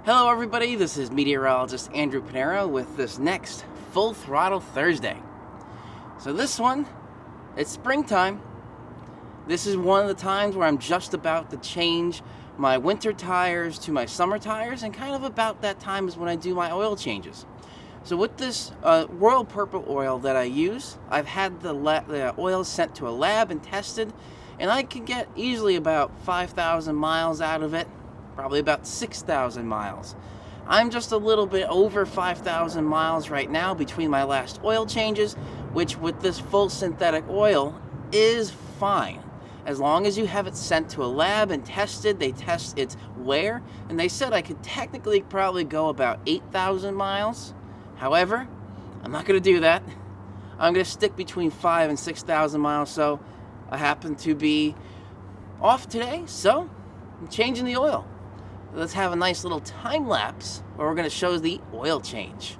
Hello everybody, this is meteorologist Andrew Panero with this next Full Throttle Thursday. So this one, it's springtime. This is one of the times where I'm just about to change my winter tires to my summer tires, and kind of about that time is when I do my oil changes. So with this Royal Purple oil that I use, I've had the oil sent to a lab and tested, and I can get easily about 5,000 miles out of it. Probably about 6,000 miles. I'm just a little bit over 5,000 miles right now between my last oil changes, which with this full synthetic oil is fine. As long as you have it sent to a lab and tested, they test its wear, and they said I could technically probably go about 8,000 miles. However, I'm not going to do that. I'm going to stick between 5,000 and 6,000 miles, so I happen to be off today, so I'm changing the oil. Let's have a nice little time lapse where we're going to show the oil change.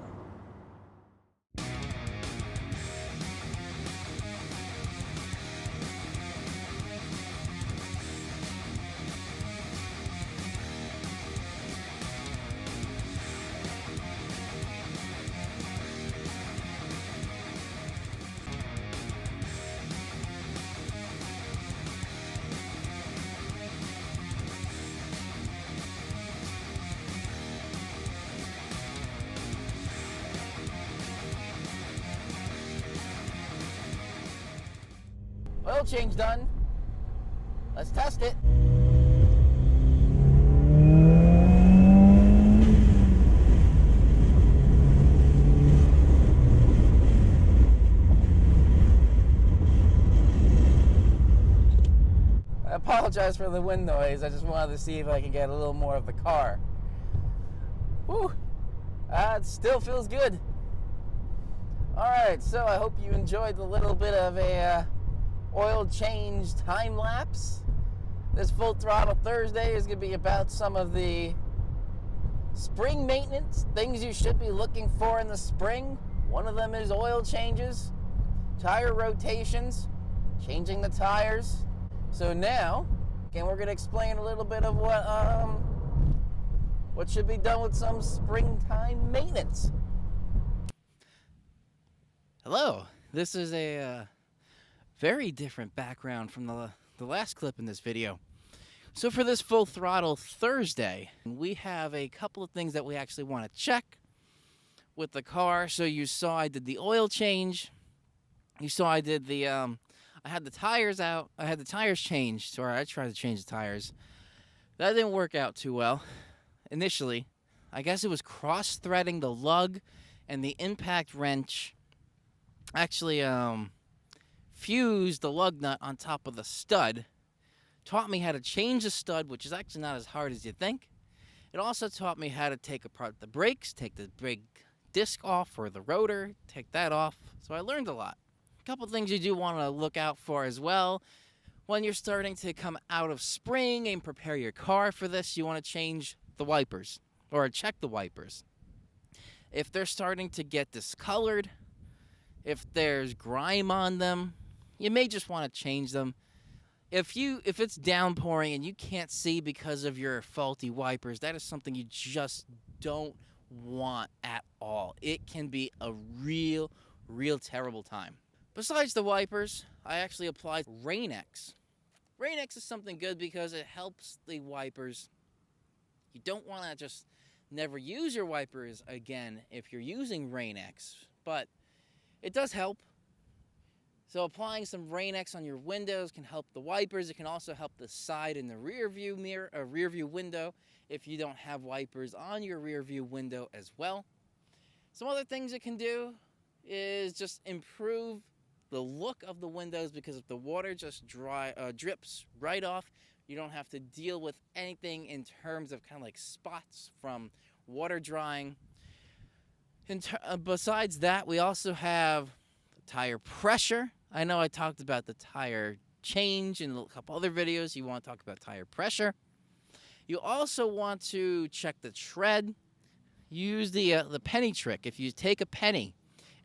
Oil change done. Let's test it. I apologize for the wind noise. I just wanted to see if I can get a little more of the car. Whew. It still feels good. Alright, so I hope you enjoyed the little bit of a oil change time lapse. This Full Throttle Thursday is going to be about some of the spring maintenance, things you should be looking for in the spring. One of them is oil changes, tire rotations, changing the tires. So now, again, we're going to explain a little bit of what should be done with some springtime maintenance. Hello, this is a very different background from the last clip in this video. So for this Full Throttle Thursday, we have a couple of things that we actually want to check with the car. So you saw I did the oil change. You saw I did the, I had the tires out. I had the tires changed. Sorry, I tried to change the tires. That didn't work out too well initially. I guess it was cross-threading the lug, and the impact wrench actually, fused the lug nut on top of the stud. Taught me how to change the stud, which is actually not as hard as you think. It also taught me how to take apart the brakes, take the brake disc off or the rotor, take that off. So I learned a lot. A couple things you do want to look out for as well. When you're starting to come out of spring and prepare your car for this, you want to change the wipers or check the wipers. If they're starting to get discolored, if there's grime on them, you may just want to change them. If it's downpouring and you can't see because of your faulty wipers, that is something you just don't want at all. It can be a real terrible time. Besides the wipers, I actually applied Rain-X. Rain-X is something good because it helps the wipers. You don't want to just never use your wipers again if you're using Rain-X, but it does help. So applying some Rain-X on your windows can help the wipers. It can also help the side and the rear view mirror, rear view window if you don't have wipers on your rear view window as well. Some other things it can do is just improve the look of the windows, because if the water just drips right off, you don't have to deal with anything in terms of kind of like spots from water drying. Besides that, we also have tire pressure. I know I talked about the tire change in a couple other videos. You want to talk about tire pressure. You also want to check the tread. Use the penny trick. If you take a penny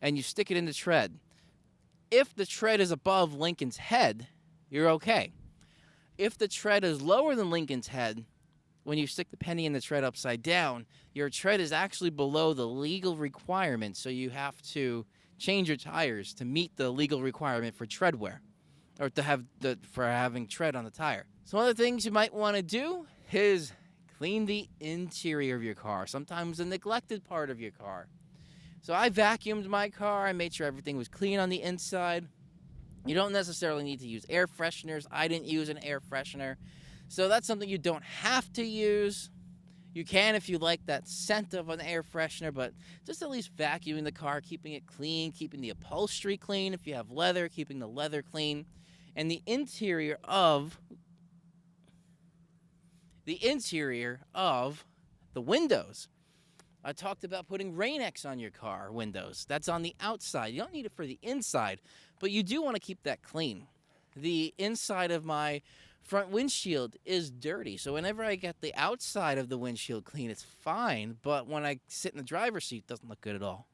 and you stick it in the tread, if the tread is above Lincoln's head, you're okay. If the tread is lower than Lincoln's head, when you stick the penny in the tread upside down, your tread is actually below the legal requirement, so you have to change your tires to meet the legal requirement for tread wear, or to have for having tread on the tire. So one of the things you might want to do is clean the interior of your car, sometimes the neglected part of your car. So I vacuumed my car. I made sure everything was clean on the inside. You don't necessarily need to use air fresheners. I didn't use an air freshener. So that's something you don't have to use. You can if you like that scent of an air freshener, but just at least vacuuming the car, keeping it clean, keeping the upholstery clean. If you have leather, keeping the leather clean. And the interior of the windows. I talked about putting Rain-X on your car windows. That's on the outside. You don't need it for the inside, but you do want to keep that clean. The inside of my front windshield is dirty, so whenever I get the outside of the windshield clean, it's fine, but when I sit in the driver's seat, it doesn't look good at all.